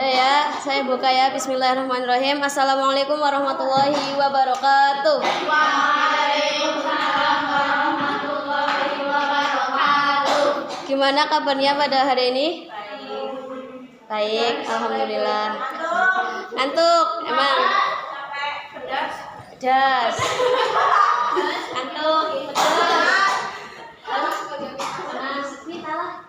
Ya, saya buka ya. Bismillahirrahmanirrahim. Assalamualaikum warahmatullahi wabarakatuh. Waalaikumsalam warahmatullahi wabarakatuh. Gimana kabarnya pada hari ini? Baik, alhamdulillah. Ngantuk, emang? Pedas. Ngantuk, pedas. Panas, ini salah.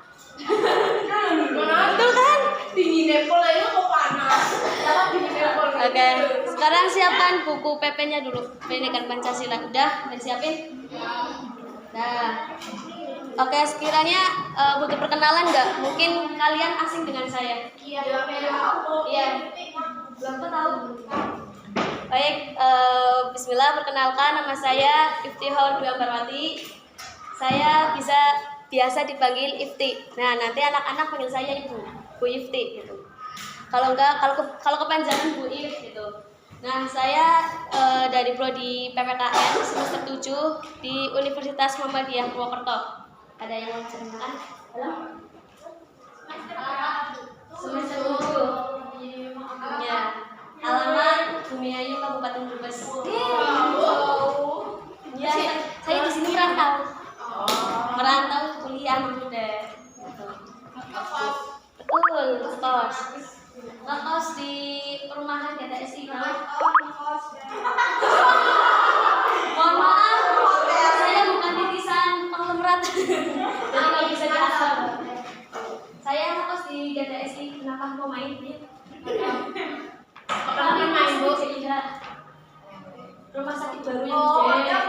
Betul kan? Dingin Nepal aja kok panas. Dingin Nepal. Oke, sekarang siapkan buku PP-nya dulu. Pendidikan Pancasila udah disiapin? Nah, oke, sekiranya butuh perkenalan nggak? Mungkin kalian asing dengan saya. Iya. Iya. Belum tahu. Baik, Bismillah, perkenalkan nama saya Iftihaur Dwi Ambarwati. Saya biasa dipanggil Ifti. Nah, nanti anak-anak panggil saya Ibu Ifti gitu. Kalau kepanjangan Bu If gitu. Nah, saya dari prodi PPKN semester 7 di Universitas Muhammadiyah Purwokerto. Ada yang mau ceritakan? Halo? Semester 7. Ya. Alamat Bumi Ayu Kabupaten Brebes. Ya, saya di sini merantau. Merantau kuliah maksudnya. Betul, ngekos di perumahan GTSI. Mohon maaf, saya bukan titisan penggemrat, jadi nggak bisa diasal. Saya ngekos di GTSI. Kenapa mau main? Kami main Bu. Rumah sakit baru yang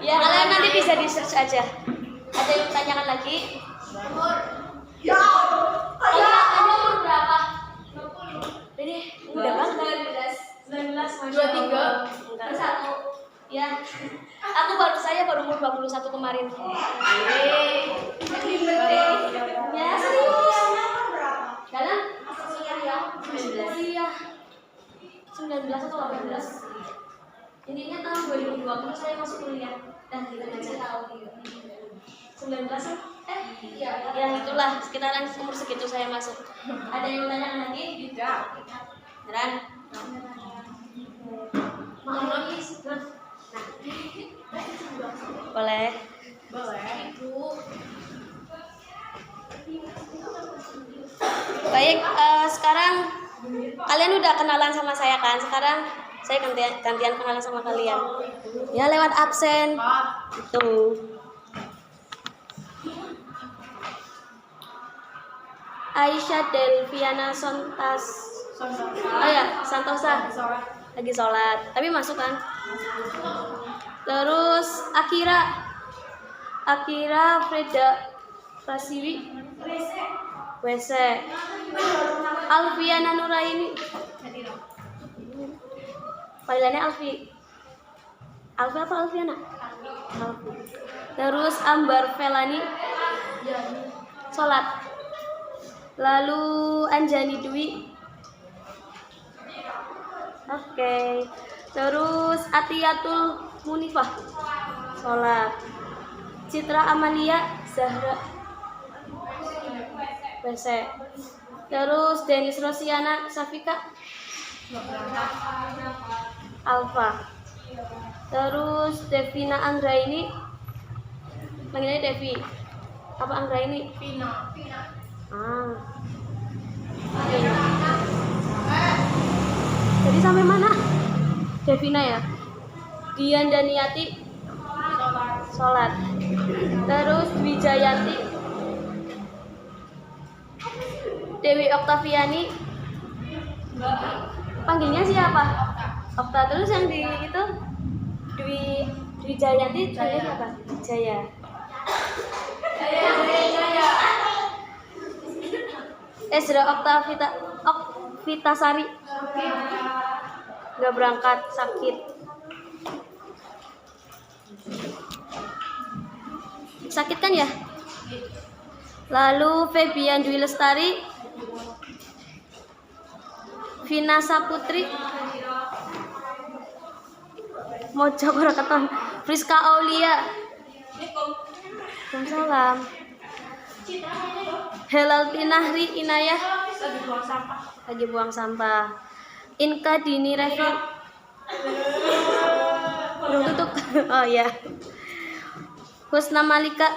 ya, kalian nanti bisa di search aja. Ada yang tanyakan lagi? Ya. Kamu umur berapa? 20. Ini udah banget. 19 masya 23. Enggak. 1. Ya. Saya baru umur 21 kemarin. Ya, serius. Dalam? Kuliah 19 atau 18. Intinya tahun 2020 saya masuk kuliah. Dan kita aja tahu 19 ya itulah sekitaran umur segitu saya masuk. Ada yang tanya lagi? Tidak. Beneran? Mau lagi? Boleh. Ibu. Baik, sekarang kalian udah kenalan sama saya kan? Sekarang saya gantian kenalan sama kalian. Ya lewat absen. Itu. Aisyah Delviana Santosa. Lagi sholat. Tapi masuk kan? Terus Akira Freda Prasiwi. WC. Alfiana Nuraini. Panggilannya Alfi apa Alfiana? Alfi. Terus Ambar Felani sholat. Lalu Anjani Dwi. Oke. Terus Atiyatul Munifah sholat. Citra Amalia Zahra WC. Terus Denis Rosiana Safika Alfa. Terus Devina Anggraini. Panggilnya Devi. Apa Anggraini? Vina. Jadi sampai mana? Devina ya. Dian Daniati sholat. Terus Dwi Jayanti. Dewi Oktaviani. Panggilnya siapa? Okta. Terus yang di itu Dwi Jayanti panggilnya siapa? Jaya. Ezra Oktavitasari. Nggak berangkat, sakit. Sakit kan ya? Lalu Febian Dwi Lestari. Vina Saputri. Moja Barakaton. Friska Aulia. Waalaikumsalam. Helal tinahri inayah Lagi buang sampah. lagi buang sampah. Inka dini revi belum tutup. Oh ya. Husna malika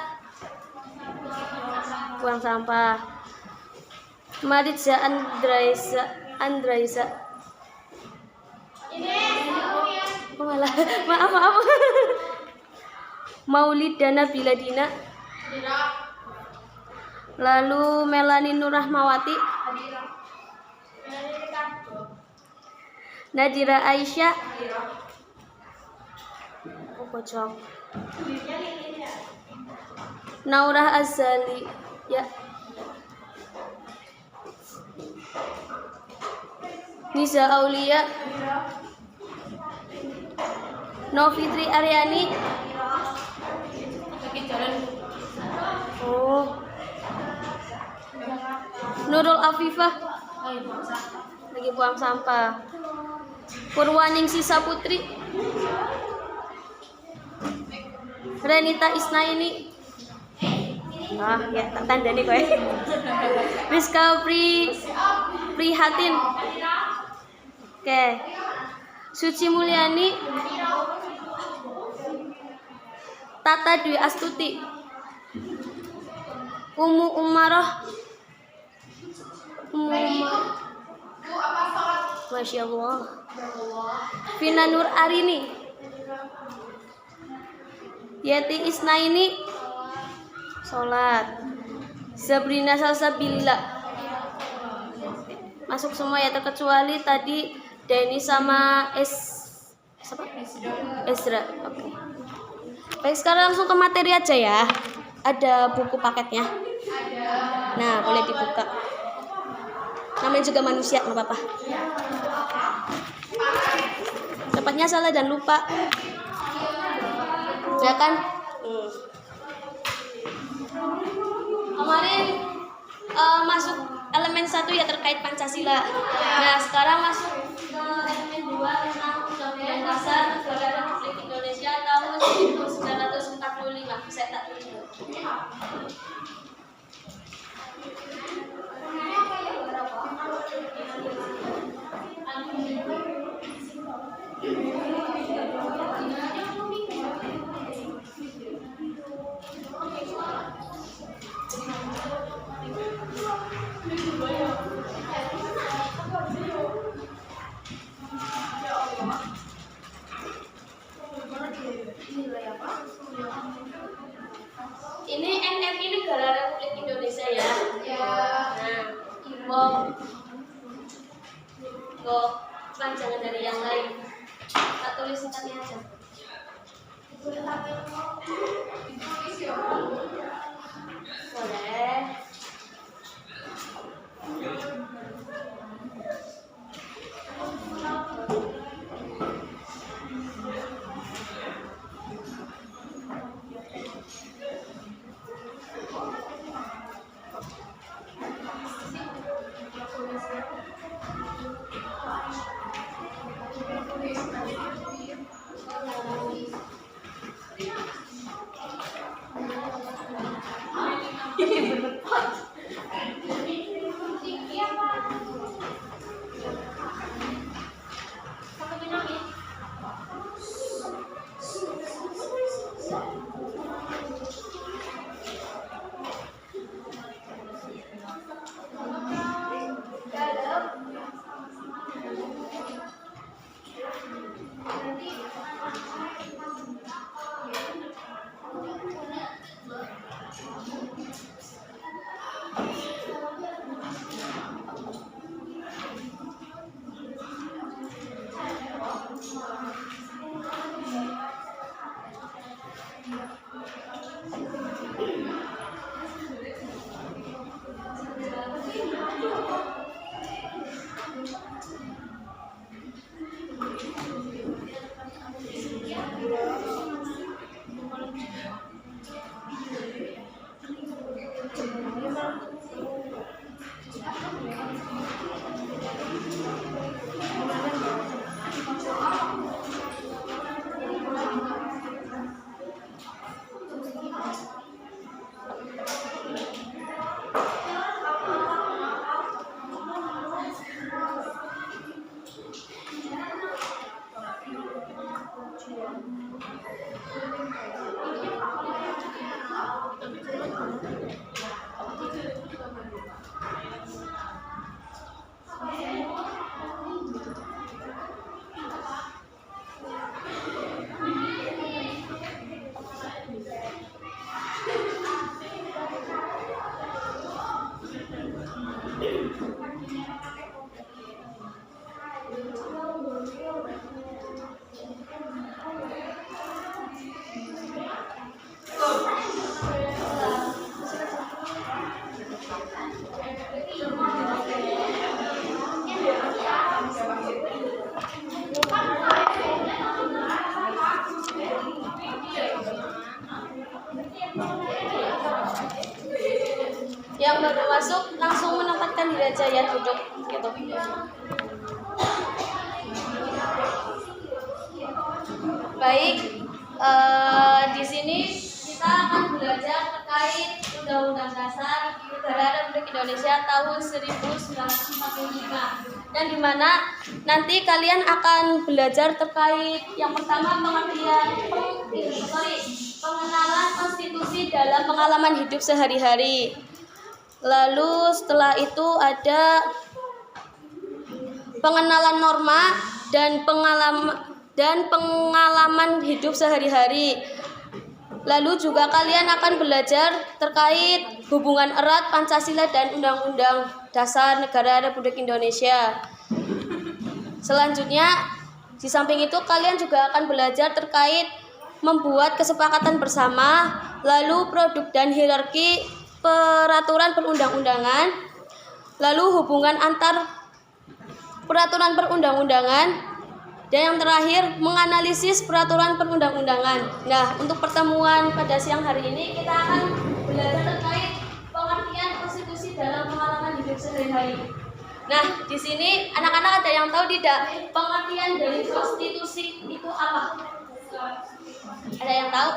buang sampah. Maritza Andraisa oh, malah maaf Maulidana Biladina. Lalu Melani Nurrahmawati, Nadira Aisyah, oh, pocong. Naurah Azali, ya. Nisa Aulia, Novitri Aryani, Lagi jalan. oh, Nurul Afifah, lagi buang sampah. Purwaningsi Saputri, Renita Isnaini, ya tak tanda nih kowe. Rizka Prihatin, oke. Suci Mulyani, Tata Dwi Astuti, Umu Umarah, Masya Allah. Vina Nur Arini, Yeti Isnaini, sholat. Sabrina Salsabila, masuk semua ya terkecuali tadi Denny sama Ezra. Oke. Baik, sekarang langsung ke materi aja ya. Ada buku paketnya. Nah, boleh dibuka. Namanya juga manusia, nggak apa-apa. Cepatnya salah dan lupa. Ya kan? Kemarin masuk elemen 1 ya terkait Pancasila. Nah, sekarang masuk ke elemen 2 tentang Undang-Undang Dasar Negara Republik Indonesia tahun 1945. Saya tak tulis. Ini NRI Negara Republik Indonesia ya. Nah, kok panjangan dari yang lain. Tak tulis singkatnya aja. Boleh. Yang baru masuk langsung menempatkan diri aja ya, duduk gitu. Baik, di sini kita akan belajar terkait Undang-Undang Dasar Negara Republik Indonesia tahun 1945. Dan di mana nanti kalian akan belajar terkait yang pertama pengenalan konstitusi dalam pengalaman hidup sehari-hari. Lalu setelah itu ada pengenalan norma dan pengalaman hidup sehari-hari. Lalu juga kalian akan belajar terkait hubungan erat Pancasila dan Undang-Undang Dasar Negara Republik Indonesia. Selanjutnya, di samping itu kalian juga akan belajar terkait membuat kesepakatan bersama, lalu produk dan hierarki peraturan perundang-undangan, lalu hubungan antar peraturan perundang-undangan, dan yang terakhir menganalisis peraturan perundang-undangan. Nah, untuk pertemuan pada siang hari ini kita akan belajar terkait pengertian konstitusi dalam pengalaman hidup sehari-hari. Nah, di sini anak-anak ada yang tahu tidak pengertian dari konstitusi itu apa? Ada yang tahu?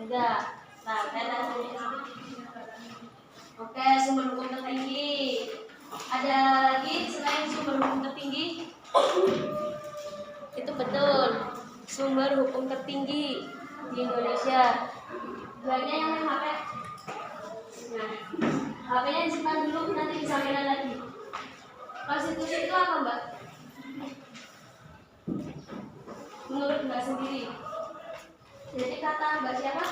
Enggak. Nah, saya tanya. Oke, sumber hukum tertinggi. Ada lagi selain sumber hukum tertinggi? Itu betul. Sumber hukum tertinggi di Indonesia. Banyak yang main HP. Nah, HP-nya disimpan dulu, nanti disampaikan lagi. Konstitusi itu apa, Mbak? Menurut Mbak sendiri. Jadi kata Mbak siapa?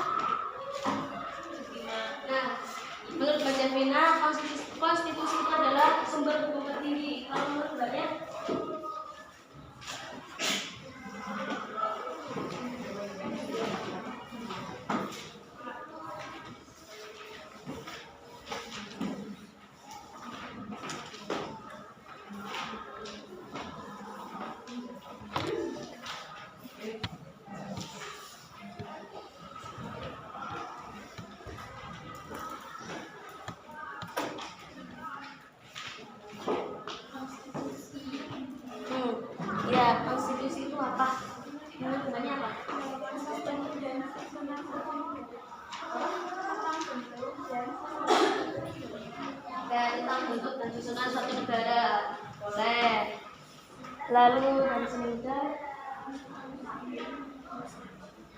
Nah, menurut Mbak Javina, konstitusi itu adalah sumber hukum tertinggi. Kalau menurut Mbaknya? Ya, konstitusi itu apa? Menurut Mbaknya apa? Tentang bentuk dan susunan suatu negara. Boleh. Lalu dari sebentar,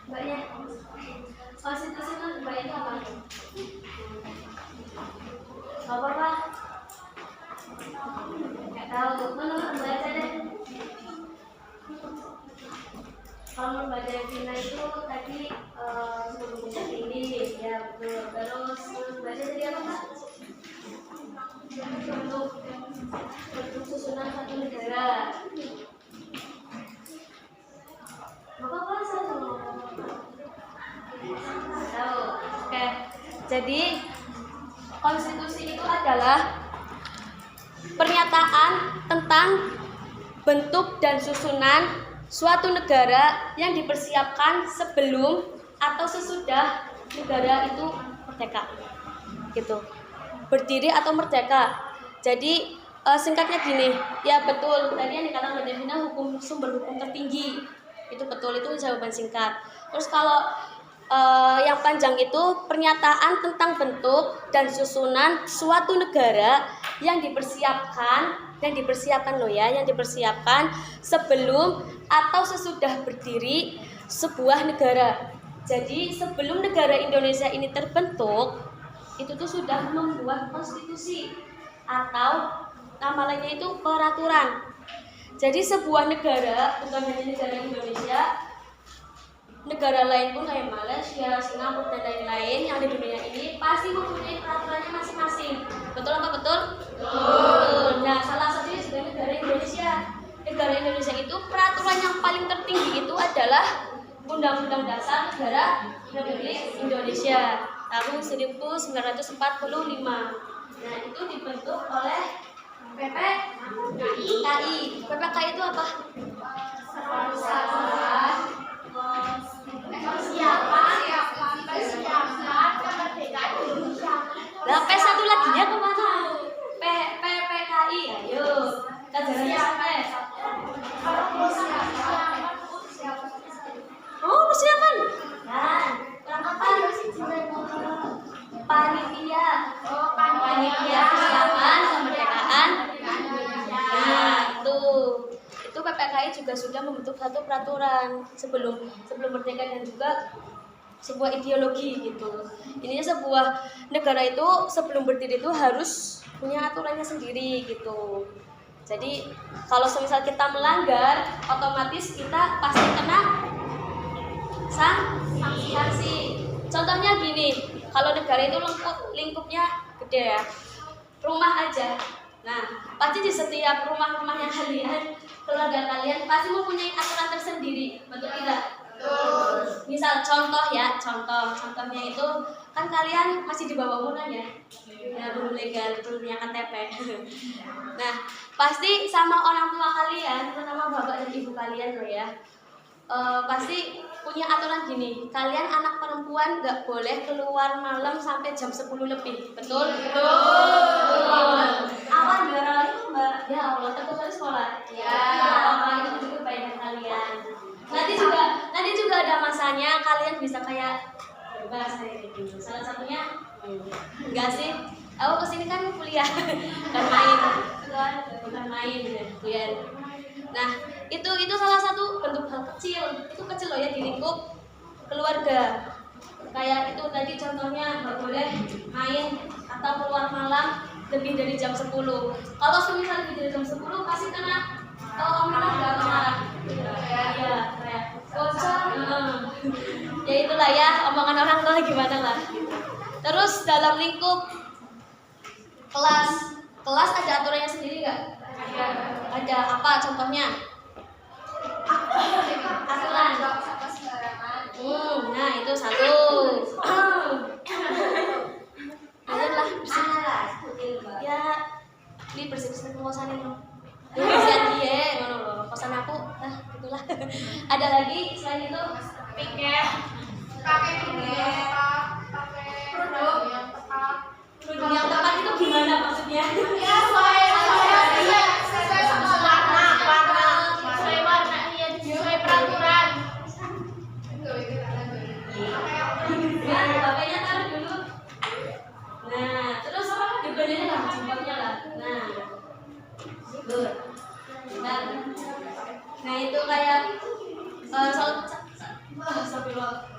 Mbaknya, konstitusi itu Mbaknya itu apa? Apa? Nggak tahu. Menurut Mbak aja deh. Kalau Mbak Devina itu tadi sebelum tertinggi, ya betul. Terus Mbak jadi apa, Mbak? Bentuk susunan satu negara. Apa saya tahu. Oke. Jadi konstitusi itu adalah pernyataan tentang bentuk dan susunan suatu negara yang dipersiapkan sebelum atau sesudah negara itu merdeka, gitu. Berdiri atau merdeka. Jadi singkatnya gini, ya betul. Tadi yang dikatakan Mbak Devina sumber hukum tertinggi, itu betul, itu jawaban singkat. Terus kalau yang panjang itu pernyataan tentang bentuk dan susunan suatu negara yang dipersiapkan sebelum atau sesudah berdiri sebuah negara. Jadi sebelum negara Indonesia ini terbentuk, itu tuh sudah membuat konstitusi atau nama lainnya itu peraturan. Jadi sebuah negara, bukan hanya negara Indonesia, negara lain pun kayak Malaysia, Singapura dan lain-lain yang di dunia ini pasti mempunyai peraturannya masing-masing. Betul apa betul? Betul. Nah, salah satunya juga negara Indonesia. Negara Indonesia itu peraturan yang paling tertinggi itu adalah Undang-Undang Dasar Negara Republik Indonesia tahun 1945. Nah, itu dibentuk oleh PPKI. PPKI itu apa? Persiapan membentuk satu peraturan sebelum merdeka dan juga sebuah ideologi gitu. Ininya sebuah negara itu sebelum berdiri itu harus punya aturannya sendiri gitu. Jadi kalau semisal kita melanggar, otomatis kita pasti kena sanksi. Contohnya gini, kalau negara itu lingkupnya gede ya, rumah aja. Nah, pasti di setiap rumah-rumahnya kalian, keluarga kalian pasti mempunyai aturan tersendiri, betul tidak? Misal contohnya itu kan kalian masih di bawah umur kan ya, belum legal, belum punya KTP. Nah, pasti sama orang tua kalian, terutama bapak dan ibu kalian loh ya, pasti punya aturan gini, kalian anak perempuan nggak boleh keluar malam sampai jam 10 lebih, betul? Awan darah itu mbak, ya Allah, tentu saja sekolah. Ya, itu juga kebaikan kalian. Nanti juga ada masanya kalian bisa kayak bebas kayak gitu. Salah satunya enggak sih, aku kesini kan kuliah, bukan main kuliah. Nah, itu salah satu bentuk hal kecil. Itu kecil loh ya di lingkup keluarga. Kayak itu tadi contohnya nggak boleh main atau keluar malam lebih dari jam 10. Kalau semisal lebih dari jam 10 pasti kena omongan nggak marah. Ya, kayak bocah. Ya itulah ya, omongan orang tua gimana lah. Terus dalam lingkup kelas ada aturannya sendiri nggak? Ada apa contohnya? Aturan. Nah itu satu. Ayolah bersih. Ya, ini bersih kosan ini. Bersihan dia, ngono loh. Kosan aku, itulah. Ada lagi selain itu? Piket. Pakai produk yang tepat. Produk yang tepat itu gimana maksudnya? Ya, sesuai sama warna, iya, sesuai peraturan. Nah, pakainya taruh dulu. Nah, terus dibelinya lah, jempolnya lah. Nah, good. Nah itu kayak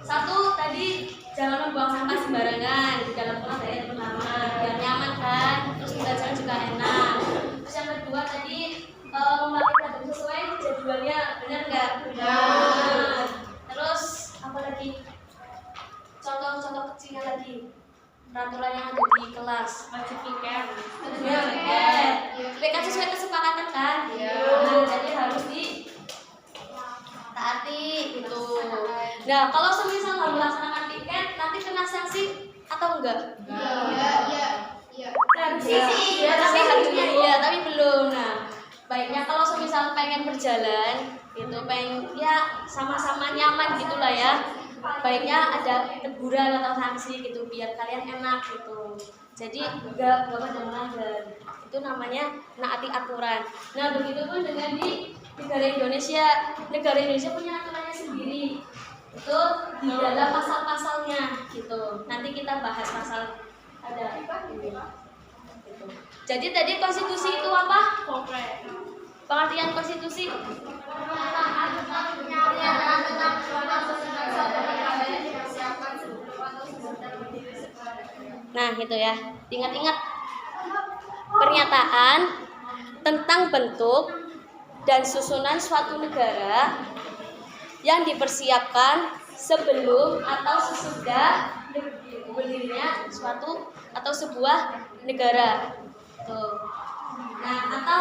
satu tadi jangan membuang sampah sembarangan di dalam kelas ya, pertama biar nyaman kan, terus belajar juga enak. Terus yang kedua tadi memakai produk sesuai jadwalnya, benar nggak? Benar. Terus apa lagi? Contoh kecilnya lagi, peraturan yang ada di kelas, wajib piket. Ya, piket sesuai kesepakatan kan? Nah, jadi harus ditaati gitu. Nah, kalau semisal nggak melaksanakan piket, nanti kena sanksi atau enggak? Iya. Tapi harusnya iya, tapi belum. Nah, baiknya kalau semisal pengen berjalan, gitu, pengen ya sama-sama nyaman gitulah ya. Baiknya ada teguran atau sanksi gitu biar kalian enak gitu. Jadi enggak pada melanggar. Itu namanya naati aturan. Nah, begitu pun dengan di negara Indonesia. Negara Indonesia punya aturannya sendiri. Itu di dalam pasal-pasalnya gitu. Nanti kita bahas pasal ada gitu. Jadi tadi konstitusi itu apa? Pengertian konstitusi? Nah, gitu ya. Ingat-ingat pernyataan tentang bentuk dan susunan suatu negara yang dipersiapkan sebelum atau sesudah berdirinya suatu atau sebuah negara. Tuh. Nah, atau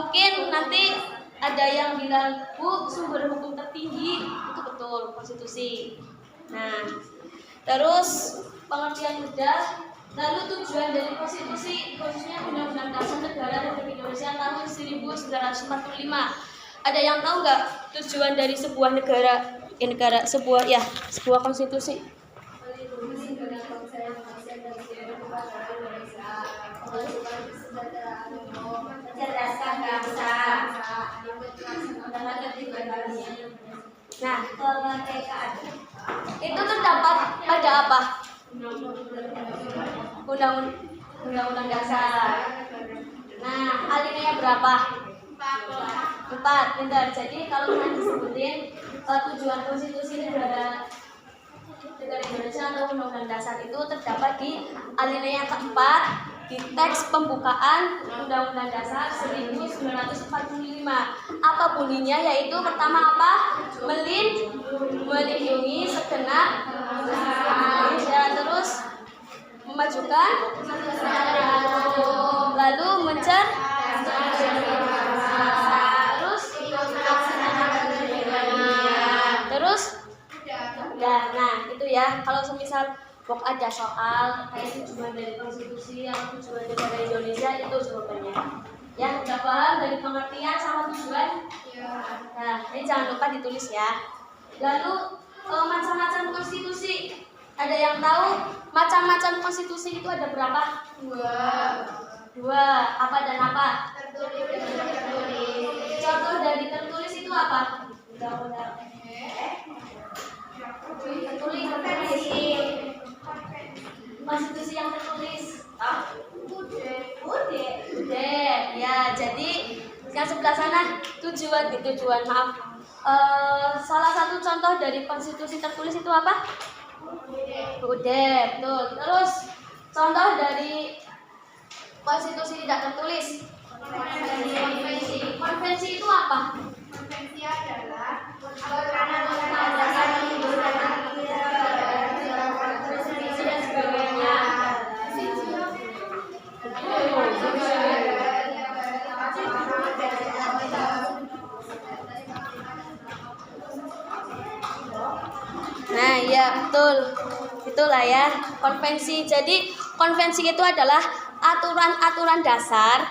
mungkin nanti ada yang bilang, Bu, sumber hukum tertinggi itu betul, konstitusi. Nah, terus pengertian udah, lalu tujuan dari konstitusi, khususnya Undang-Undang Dasar Negara Republik Indonesia tahun 1945. Ada yang tahu nggak tujuan dari sebuah sebuah konstitusi? Nah, itu terdapat pada apa? Undang-Undang Dasar. Nah, alinea berapa? 4, benar. Jadi kalau nanti disebutin tujuan konstitusi negara Indonesia atau Undang-Undang Dasar itu terdapat di alinea keempat di teks pembukaan Undang-Undang Dasar 1945. Apa bunyinya? Yaitu pertama apa? Melindungi segenap ya, terus memajukan, lalu terus ya. Nah itu ya, kalau semisal ada soal kayak tujuan dari konstitusi atau tujuan negara Indonesia, itu jawabannya ya. Udah paham dari pengertian sama tujuan? Nah ini jangan lupa ditulis ya. Lalu macam-macam konstitusi, ada yang tahu macam-macam konstitusi itu ada berapa? 2. Apa dan apa? Contoh dari tertulis itu apa? Tertulis. Konstitusi yang tertulis. Udah. Ya, jadi yang sebelah sana tujuan. Maaf. Salah satu contoh dari konstitusi tertulis itu apa? Udah, betul. Terus contoh dari konstitusi tidak tertulis. Konvensi itu apa? Konvensi adalah Dan sebagainya. Nah, ya betul. Itulah ya konvensi. Jadi konvensi itu adalah aturan-aturan dasar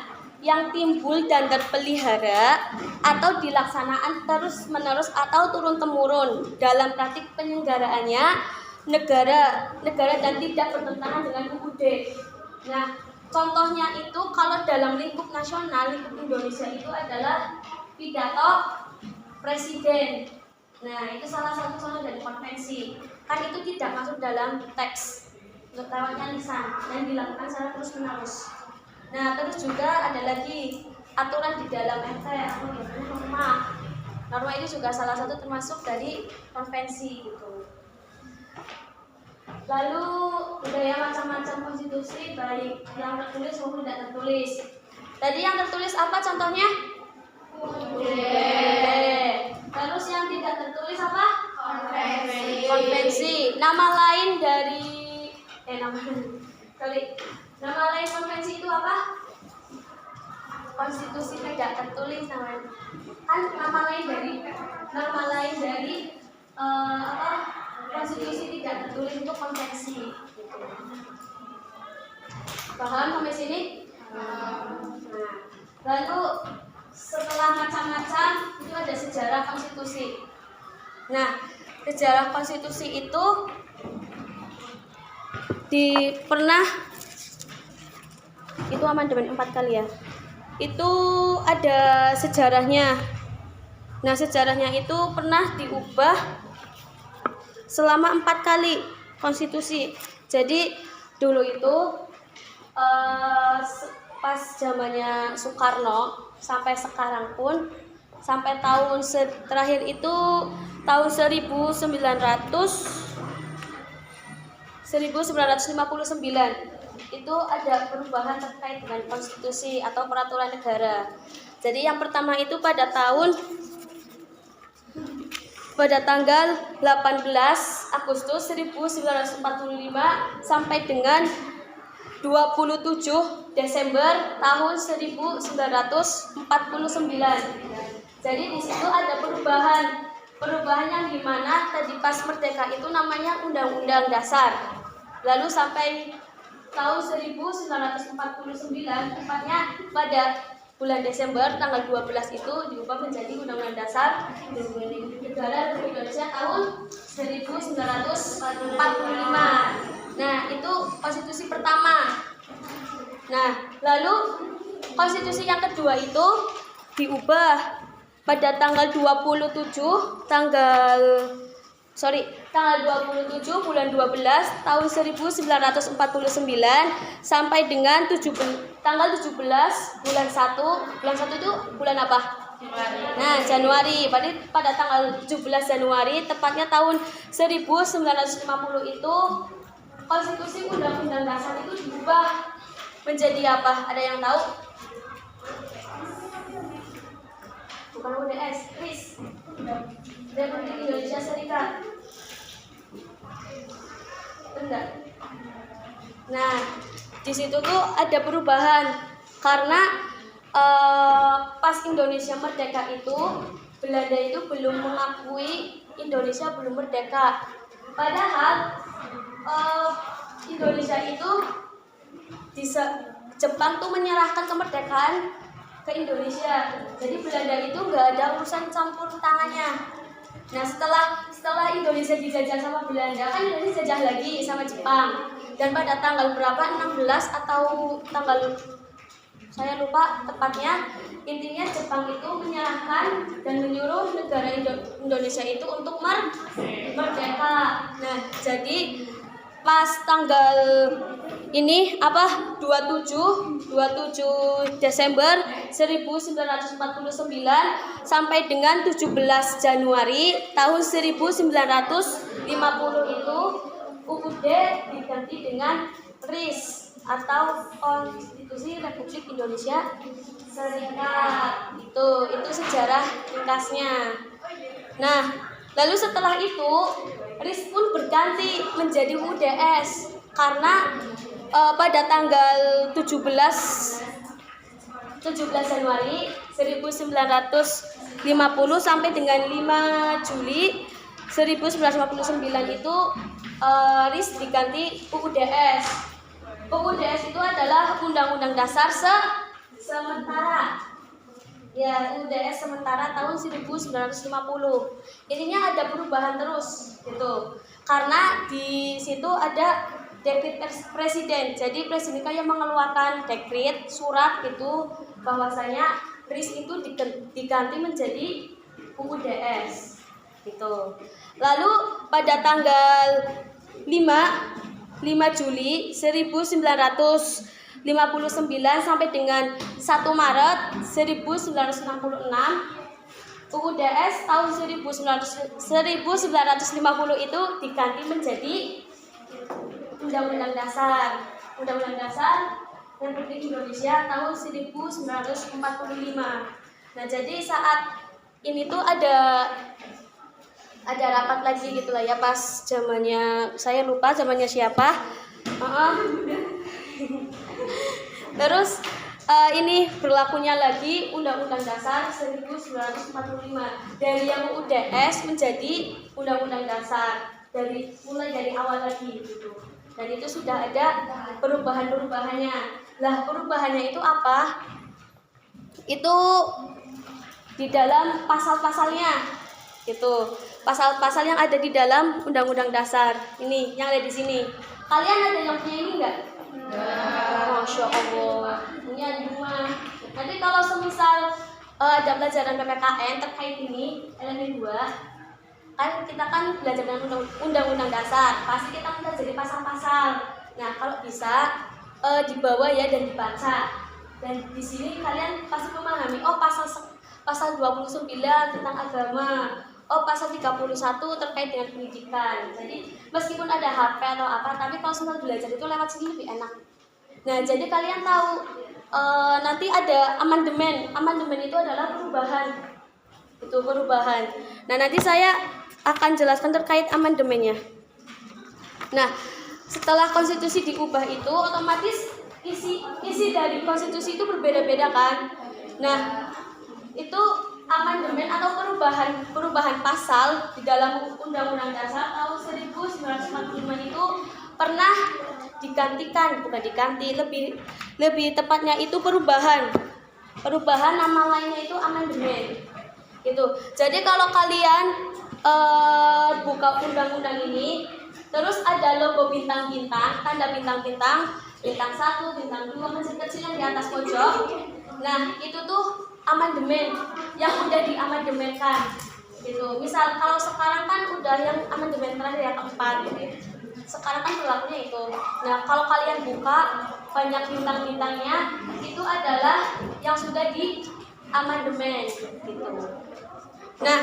yang timbul dan terpelihara atau dilaksanaan terus-menerus atau turun-temurun dalam praktik penyelenggaraannya negara dan tidak bertentangan dengan UUD. Nah, contohnya itu kalau dalam lingkup nasional, lingkup Indonesia itu adalah pidato presiden. Nah, itu salah satu contoh dari konvensi. Kan itu tidak masuk dalam teks, lewatnya lisan dan dilakukan secara terus-menerus. Nah, terus juga ada lagi aturan di dalam MT atau norma. Norma itu juga salah satu termasuk dari konvensi gitu. Lalu budaya macam-macam konstitusi, baik yang tertulis maupun tidak tertulis. Tadi yang tertulis apa contohnya? Terus yang tidak tertulis apa? Konvensi. Nama lain dari nama lain konvensi itu apa? Konstitusi tidak tertulis namanya. Kan nama lain dari konstitusi tidak tertulis itu konvensi. Paham sampai sini? Nah, lalu setelah macam-macam itu ada sejarah konstitusi. Nah, sejarah konstitusi itu itu amandemen 4 kali ya. Itu ada sejarahnya. Nah, sejarahnya itu pernah diubah selama 4 kali konstitusi. Jadi dulu itu pas zamannya Soekarno sampai sekarang pun, sampai tahun terakhir itu tahun 1959 itu ada perubahan terkait dengan konstitusi atau peraturan negara. Jadi yang pertama itu pada tanggal 18 Agustus 1945 sampai dengan 27 Desember tahun 1949. Jadi di situ ada perubahan yang dimana tadi pas merdeka itu namanya Undang-Undang Dasar. Lalu sampai tahun 1949 tepatnya pada bulan Desember tanggal 12 itu diubah menjadi Undang-Undang Dasar Negara Republik Indonesia tahun 1945. Nah, itu konstitusi pertama. Nah, lalu konstitusi yang kedua itu diubah pada tanggal 27 bulan 12 tahun 1949 sampai dengan tanggal 17 bulan 1. Bulan 1 itu bulan apa? Nah, Januari. Pada tanggal 17 Januari, tepatnya tahun 1950 itu konstitusi Undang-Undang Dasar itu diubah menjadi apa? Ada yang tahu? Bukan UDS, RIS. Republik Indonesia Serikat. Enggak. Nah, di situ tuh ada perubahan karena pas Indonesia merdeka itu Belanda itu belum mengakui Indonesia belum merdeka. Padahal Indonesia itu Jepang tuh menyerahkan kemerdekaan ke Indonesia. Jadi Belanda itu nggak ada urusan campur tangannya. Nah, setelah Indonesia dijajah sama Belanda, kan Indonesia dijajah lagi sama Jepang. Dan pada tanggal berapa? 16 atau tanggal saya lupa tepatnya. Intinya Jepang itu menyerahkan dan menyuruh negara Indonesia itu untuk merdeka. Nah, jadi pas tanggal ini 27 Desember 1949 sampai dengan 17 Januari tahun 1950 itu UUD diganti dengan RIS atau Konstitusi Republik Indonesia Serikat. Itu sejarah ringkasnya. Nah, lalu setelah itu RIS pun berganti menjadi UDS karena pada tanggal 17 Januari 1950 sampai dengan 5 Juli 1959 itu RIS diganti UUDS. UUDS itu adalah Undang-Undang Dasar sementara. Ya, UUDS sementara tahun 1950. Intinya ada perubahan terus gitu. Karena di situ ada dekret presiden. Jadi presiden yang mengeluarkan dekret surat itu bahwasanya RIS itu diganti menjadi UUDS gitu. Lalu pada tanggal 5 Juli 1959 sampai dengan 1 Maret 1966 UUDS tahun 1950 itu diganti menjadi Undang-Undang Dasar Republik Indonesia tahun 1945. Nah, jadi saat ini tuh ada rapat lagi gitu lah ya, pas zamannya saya lupa zamannya siapa. Terus ini berlakunya lagi Undang-Undang Dasar 1945 dari yang UDS menjadi Undang-Undang Dasar mulai dari awal lagi gitu. Dan itu sudah ada perubahannya. Lah, perubahannya itu apa? Itu di dalam pasal-pasalnya gitu. Pasal-pasal yang ada di dalam Undang-Undang Dasar ini yang ada di sini. Kalian ada yang punya ini enggak? Masya Allah, punya di rumah. Nanti kalau semisal ada pelajaran PPKN terkait ini elemen 2, kan kita belajar dengan Undang-Undang Dasar, pasti kita pelajari pasal-pasal. Nah, kalau bisa dibawa ya dan dibaca. Dan di sini kalian pasti memahami, oh pasal 29 tentang agama, oh pasal 31 terkait dengan pendidikan. Jadi meskipun ada HP atau apa, tapi kalau semua belajar itu lewat sini lebih enak. Nah, jadi kalian tahu nanti ada amandemen. Amandemen itu adalah perubahan. Itu perubahan. Nah, nanti saya akan jelaskan terkait amandemennya. Nah, setelah konstitusi diubah itu otomatis isi dari konstitusi itu berbeda-beda kan. Nah, itu amandemen atau perubahan pasal di dalam Undang-Undang Dasar tahun 1945 itu pernah bukan diganti, lebih tepatnya itu perubahan nama lainnya itu amandemen gitu. Jadi kalau kalian buka undang-undang ini, terus ada logo bintang-bintang, tanda bintang-bintang, bintang 1, bintang 2 kecil-kecil yang di atas pojok. Nah, itu tuh amandemen yang udah diamandemenkan gitu. Misal kalau sekarang kan udah yang amandemen terakhir yang keempat, sekarang kan berlakunya itu. Nah, kalau kalian buka banyak bintang-bintangnya itu adalah yang sudah di amandemen gitu. Nah,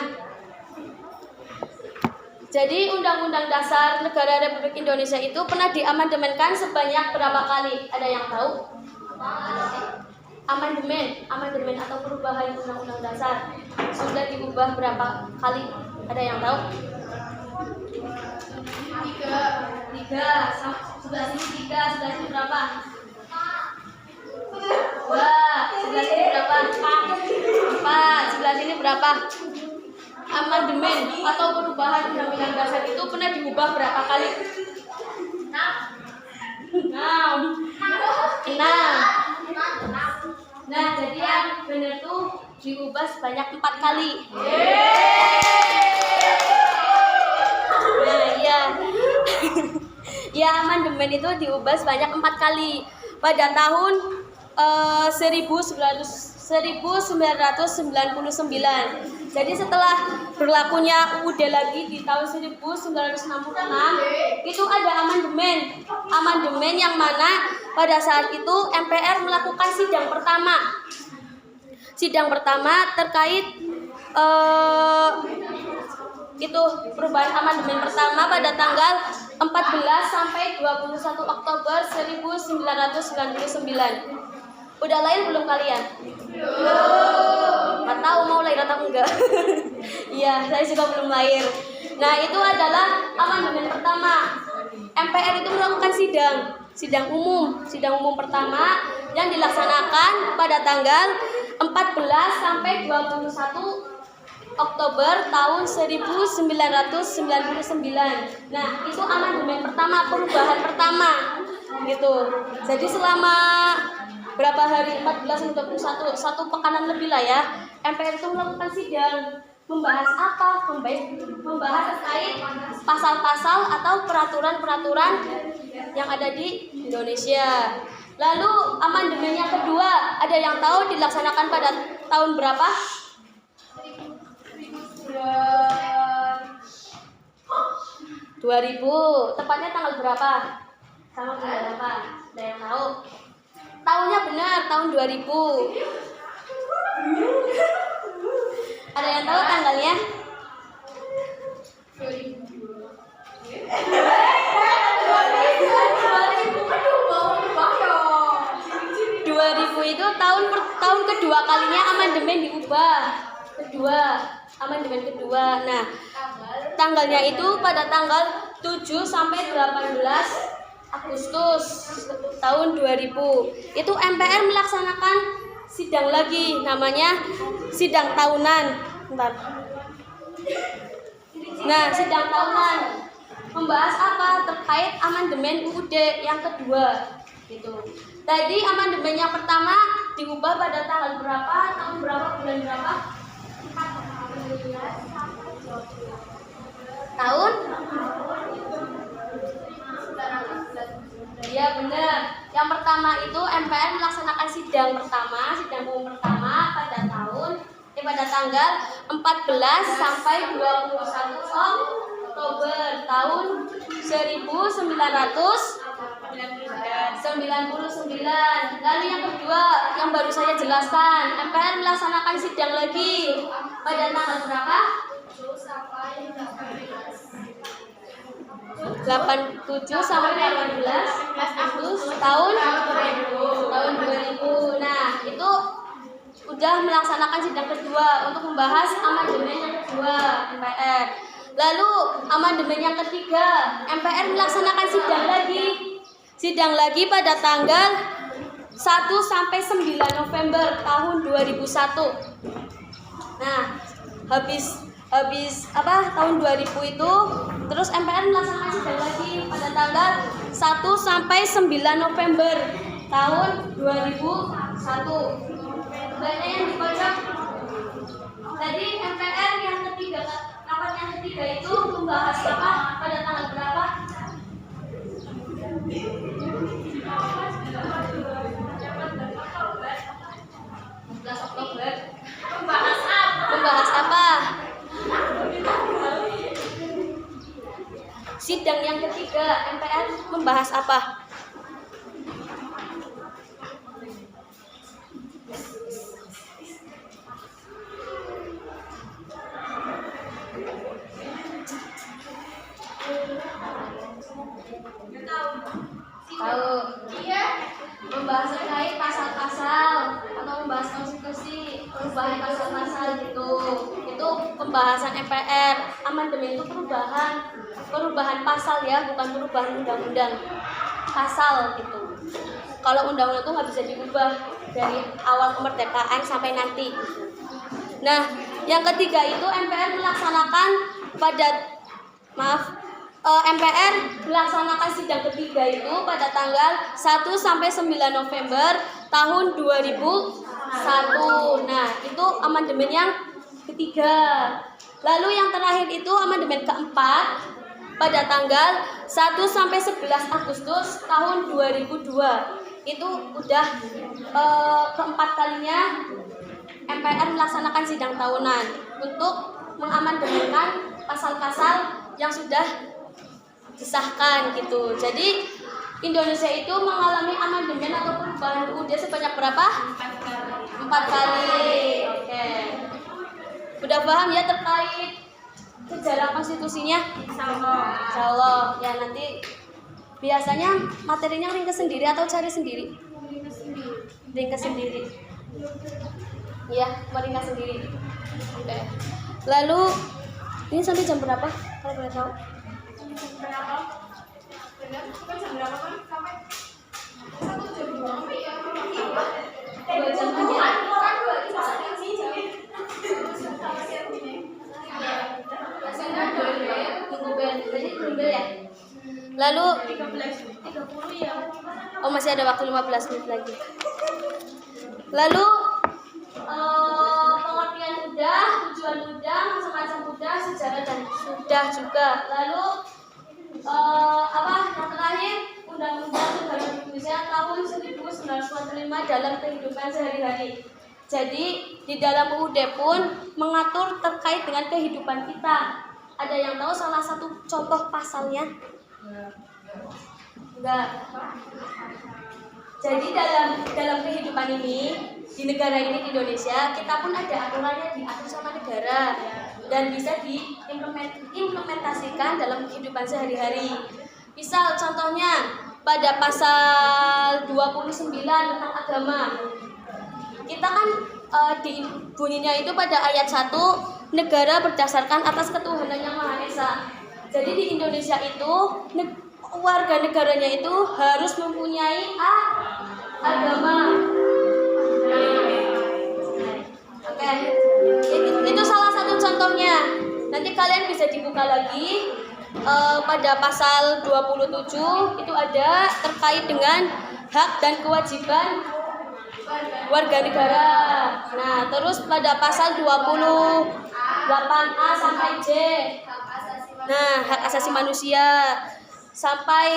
jadi Undang-Undang Dasar Negara Republik Indonesia itu pernah diamandemenkan sebanyak berapa kali? Ada yang tahu? Amandemen atau perubahan Undang-Undang Dasar sudah diubah berapa kali? Ada yang tahu? 3. Sebelah sini 3, sebelah sini berapa? 2. Sebelah sini berapa? 4. Sebelah sini berapa? Amandemen atau perubahan Undang-Undang Dasar itu pernah diubah berapa kali? 6. Nah, jadi yang benar tuh diubah sebanyak 4 kali. Nah, iya. Ya, amandemen itu diubah sebanyak 4 kali. Pada tahun 1999. Jadi setelah berlakunya UUD lagi di tahun 1966, itu ada amandemen yang mana pada saat itu MPR melakukan sidang pertama terkait itu perubahan amandemen pertama pada tanggal 14 sampai 21 Oktober 1999. Udah lahir belum kalian? Nggak tahu mau lahir atau enggak. Iya, saya juga belum lahir. Nah, itu adalah amandemen pertama. MPR itu melakukan sidang umum pertama yang dilaksanakan pada tanggal 14 sampai 21 Oktober tahun 1999. Nah, itu amandemen pertama, perubahan pertama gitu. Jadi selama berapa hari, 14 sampai 21, 1 pekanan lebih lah ya, MPR itu melakukan sidang. Membahas apa? Membahas terkait pasal-pasal atau peraturan-peraturan yang ada di Indonesia. Lalu amandemen yang kedua, ada yang tahu dilaksanakan pada tahun berapa? 2000. Tepatnya tanggal berapa? Sama bulan apa? Ada yang tahu? Tahunnya benar, tahun 2000. Ada yang tahu tanggalnya? 2000 itu tahun kedua kalinya amandemen diubah. Amandemen kedua. Nah, tanggalnya itu pada tanggal 7 sampai 18 Agustus tahun 2000. Itu MPR melaksanakan sidang lagi, namanya sidang tahunan. Bentar. Nah, sidang tahunan membahas apa? Terkait amandemen UUD yang kedua gitu. Tadi amandemen yang pertama diubah pada tanggal berapa? Tahun berapa? Bulan berapa? Tahun? Iya benar. Yang pertama itu MPR melaksanakan sidang umum pertama pada tanggal 14 sampai 21 Oktober tahun 1999. Lalu yang kedua yang baru saya jelaskan, MPR melaksanakan sidang lagi pada tanggal berapa? 87 sampai 18 Agustus tahun 2000. Nah, itu udah melaksanakan sidang kedua untuk membahas amandemen yang kedua MPR. Lalu amandemen yang ketiga, MPR melaksanakan sidang lagi pada tanggal 1 sampai 9 November tahun 2001. Nah, habis tahun 2000 itu terus MPR melaksanakan sidang lagi pada tanggal 1 sampai 9 November tahun 2001. Banyak yang dibaca. Tadi MPR yang ketiga, rapat yang ketiga itu membahas apa pada tanggal berapa? 11 Oktober. Membahas apa? Sidang yang ketiga MPR membahas apa? Tahu. Iya. Membahas terkait pasal-pasal atau membahas konstitusi, perubahan pasal-pasal gitu. Itu pembahasan MPR. Amandemen itu perubahan pasal ya, bukan perubahan undang-undang. Pasal gitu. Kalau undang-undang itu nggak bisa diubah dari awal kemerdekaan sampai nanti. Nah, yang ketiga itu MPR melaksanakan MPR melaksanakan sidang ketiga itu pada tanggal 1 sampai 9 November tahun 2001. Nah, itu amandemen yang ketiga. Lalu yang terakhir itu amandemen keempat pada tanggal 1 sampai 11 Agustus tahun 2002. Itu udah keempat kalinya MPR melaksanakan sidang tahunan untuk mengamandemenkan pasal-pasal yang sudah disahkan gitu. Jadi Indonesia itu mengalami amandemen atau perubahan UUD sebanyak berapa? 4 kali. Oke. Udah paham ya terkait sejarah konstitusinya? Insya Allah. Ya nanti biasanya materinya ringkas sendiri atau cari sendiri? Ringkas sendiri. Iya, meringkas sendiri. Oke. Lalu ini sampai jam berapa? Kalau boleh tahu? Berapa? Benar? Kan jam berapa kan? Sampai 1 jam 2 ya. 2 jam aja. Tunggu bel, jadi belum bel ya? Lalu 30 ya. oh masih ada waktu 15 menit lagi. Lalu pengertian udah, tujuan udah, macam-macam udah, sejarah dan sudah juga. Lalu yang terakhir Undang-Undang Negara Indonesia tahun 1945 dalam kehidupan sehari-hari. Jadi di dalam UUD pun mengatur terkait dengan kehidupan kita. Ada yang tahu salah satu contoh pasalnya? Enggak. Jadi dalam kehidupan ini di negara ini di Indonesia kita pun ada aturannya, diatur sama negara dan bisa diimplementasikan dalam kehidupan sehari-hari. Misal contohnya pada pasal 29 tentang agama. Kita kan di bunyinya itu pada ayat 1 negara berdasarkan atas ketuhanan yang Maha Esa. Jadi di Indonesia itu warga negaranya itu harus mempunyai agama. Oke. Itu salah satu contohnya. Nanti kalian bisa dibuka lagi pada pasal 27 itu ada terkait dengan hak dan kewajiban warga negara. Nah, terus pada pasal 28A sampai J. Nah, hak asasi manusia sampai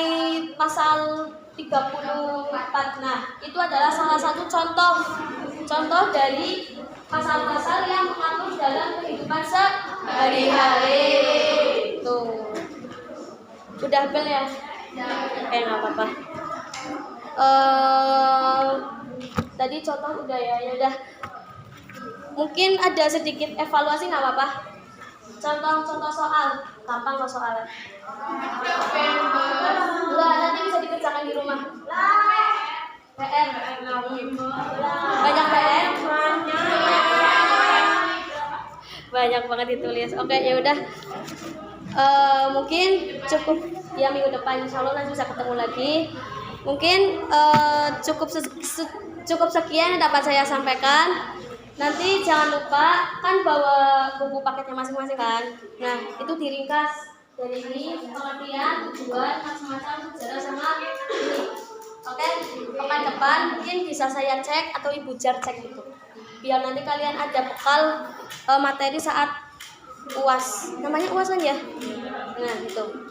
pasal 34. Nah, itu adalah salah satu contoh dari pasal-pasal yang mengatur dalam kehidupan sehari-hari. Tuh. Udah bel ya? Nggak apa-apa. Tadi contoh udah ya, udah. Mungkin ada sedikit evaluasi nggak apa-apa. Contoh soal, gampang kok soalnya. Enggak, nanti bisa dikerjakan di rumah. PR. Banyak PR. Banyak banget ditulis. Oke, ya udah. Mungkin cukup ya minggu depan insya Allah nanti bisa ketemu lagi. Mungkin cukup sekian yang dapat saya sampaikan. Nanti jangan lupa kan bawa buku paketnya masing-masing kan. Nah, itu diringkas dari ini pengertian, tujuan, macam-macam sejarah sama ini. Oke, pekan depan mungkin bisa saya cek atau Ibu Jar cek gitu. Biar nanti kalian ada bekal materi saat UAS. Namanya UAS kan ya? Nah, gitu.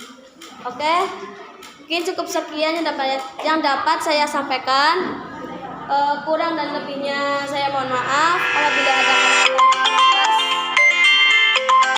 Oke. Mungkin cukup sekian yang dapat saya sampaikan. Kurang dan lebihnya saya mohon maaf. Apabila ada